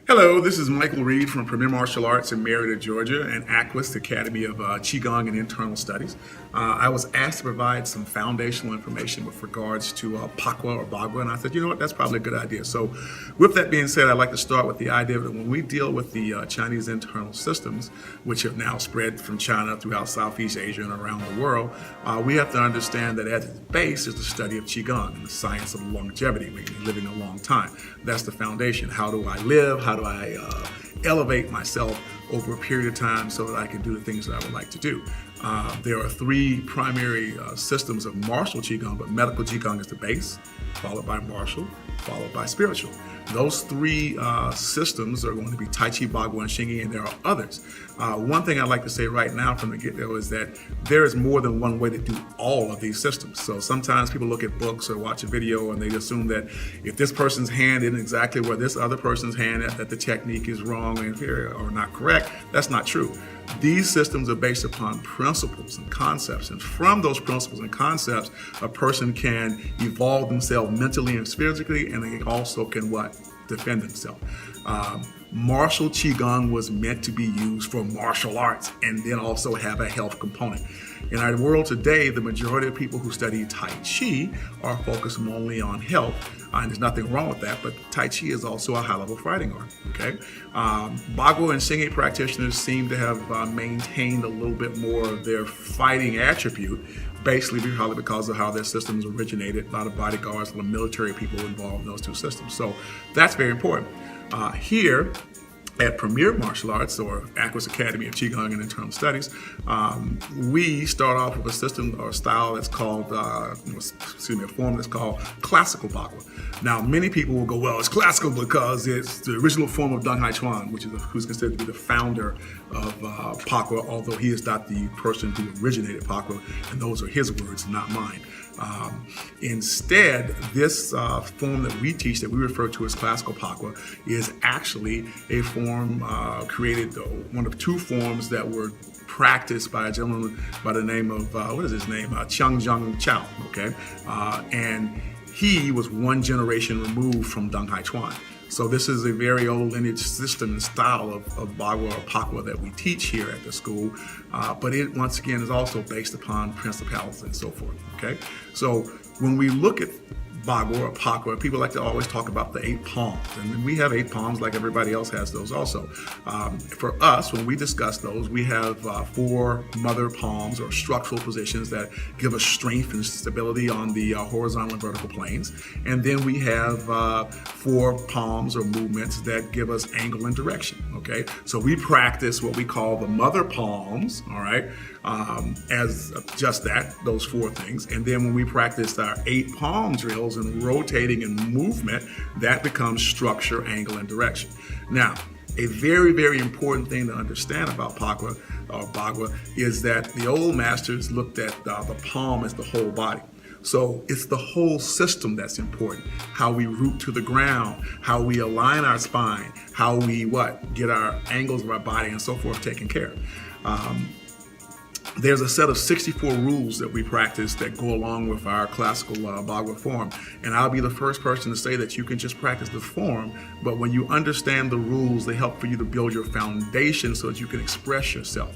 Hello, this is Michael Reid from Premier Martial Arts in Marietta, Georgia, and Aquist Academy of Qigong and Internal Studies. I was asked to provide some foundational information with regards to Pakwa or Bagua, and I said, you know what, that's probably a good idea. So with that being said, I'd like to start with the idea that when we deal with the Chinese internal systems, which have now spread from China throughout Southeast Asia and around the world, we have to understand that at its base is the study of Qigong and the science of longevity, meaning living a long time. That's the foundation. How do I live? How do I elevate myself over a period of time so that I can do the things that I would like to do? There are three primary systems of martial Qigong, but medical Qigong is the base, followed by martial, followed by spiritual. Those three systems are going to be Tai Chi, Bagua, and Xingyi, and there are others. One thing I'd like to say right now from the get-go is that there is more than one way to do all of these systems. So sometimes people look at books or watch a video and they assume that if this person's hand isn't exactly where this other person's hand is, that the technique is wrong and inferior or not correct. That's not true. These systems are based upon principles and concepts, and from those principles and concepts, a person can evolve themselves mentally and spiritually, and they also can what? Defend themselves. Martial Qigong was meant to be used for martial arts and then also have a health component. In our world today, the majority of people who study Tai Chi are focused only on health, and there's nothing wrong with that, but Tai Chi is also a high-level fighting art, okay? Bagua and Xingyi practitioners seem to have maintained a little bit more of their fighting attribute, basically probably because of how their systems originated. A lot of bodyguards, a lot of military people involved in those two systems. So that's very important. Here at Premier Martial Arts, or Aquist Academy of Qigong and Internal Studies, we start off with a system or style that's called, a form that's called classical Bagua. Now, many people will go, well, it's classical because it's the original form of Deng Hai-chuan, who's considered to be the founder of Pakwa, although he is not the person who originated Pakwa, and those are his words, not mine. Instead, this form that we teach, that we refer to as classical Pakwa, is actually a form created, one of two forms that were practiced by a gentleman by the name of, Chiang Jung Chao, okay? And he was one generation removed from Deng Hai-chuan. So this is a very old lineage system and style of Bagua or Pakwa that we teach here at the school, but it once again is also based upon principles and so forth, okay? So when we look at Bagua or Pakwa, people like to always talk about the 8 palms, and we have 8 palms like everybody else has those also. For us, when we discuss those, we have 4 mother palms or structural positions that give us strength and stability on the horizontal and vertical planes, and then we have 4 palms or movements that give us angle and direction, okay? So we practice what we call the mother palms, all right, as just that, those 4 things, and then when we practice our 8 palm drills and rotating and movement, that becomes structure, angle, and direction. Now, a very, very important thing to understand about Pakwa or Bagua is that the old masters looked at the palm as the whole body. So it's the whole system that's important. How we root to the ground, how we align our spine, how we get our angles of our body and so forth taken care of. There's a set of 64 rules that we practice that go along with our classical Bagua form. And I'll be the first person to say that you can just practice the form, but when you understand the rules, they help for you to build your foundation so that you can express yourself.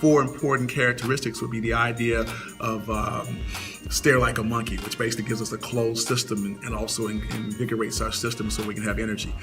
4 important characteristics would be the idea of stare like a monkey, which basically gives us a closed system and also invigorates our system so we can have energy.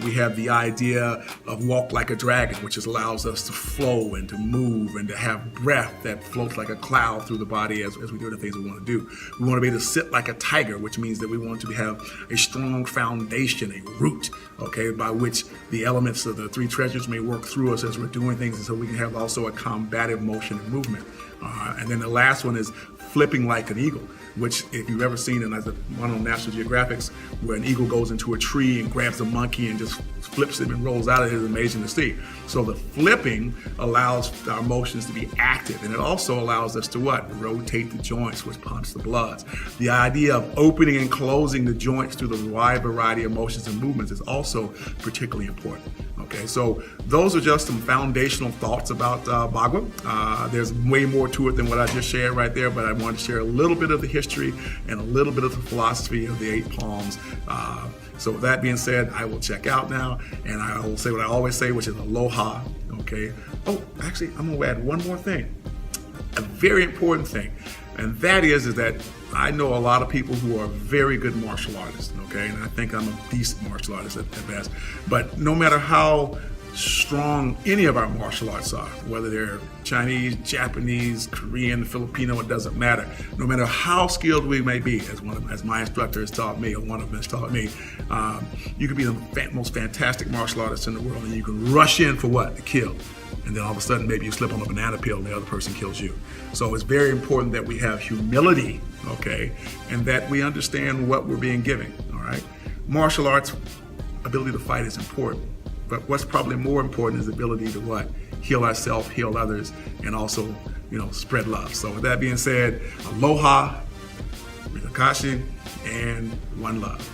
We have the idea of walk like a dragon, which allows us to flow and to move and to have breath that floats like a cloud through the body as we do the things we want to do. We want to be able to sit like a tiger, which means that we want to have a strong foundation, a root, okay, by which the elements of the 3 treasures may work through us as we're doing things, and so we can have also a combative motion and movement. And then the last one is flipping like an eagle, which if you've ever seen in one of the National Geographics where an eagle goes into a tree and grabs a monkey and just flips him and rolls out of it, is amazing to see. So the flipping allows our motions to be active, and it also allows us to rotate the joints, which pumps the bloods. The idea of opening and closing the joints through the wide variety of motions and movements is also particularly important. Okay, so those are just some foundational thoughts about Bagua. There's way more to it than what I just shared right there, but I wanted to share a little bit of the history history and a little bit of the philosophy of the 8 palms. So with that being said, I will check out now, and I will say what I always say, which is aloha, okay? Oh, actually, I'm gonna add one more thing, a very important thing, and that is that I know a lot of people who are very good martial artists, okay? And I think I'm a decent martial artist at best, but no matter how strong any of our martial arts are, whether they're Chinese, Japanese, Korean, Filipino, it doesn't matter. No matter how skilled we may be, as my instructor has taught me, or one of them has taught me, you can be the most fantastic martial artist in the world, and you can rush in for what? To kill. And then all of a sudden, maybe you slip on a banana peel and the other person kills you. So it's very important that we have humility, okay, and that we understand what we're being given, all right? Martial arts, ability to fight is important. But what's probably more important is the ability to what? Heal ourselves, heal others, and also, spread love. So with that being said, aloha, rikakashi, and one love.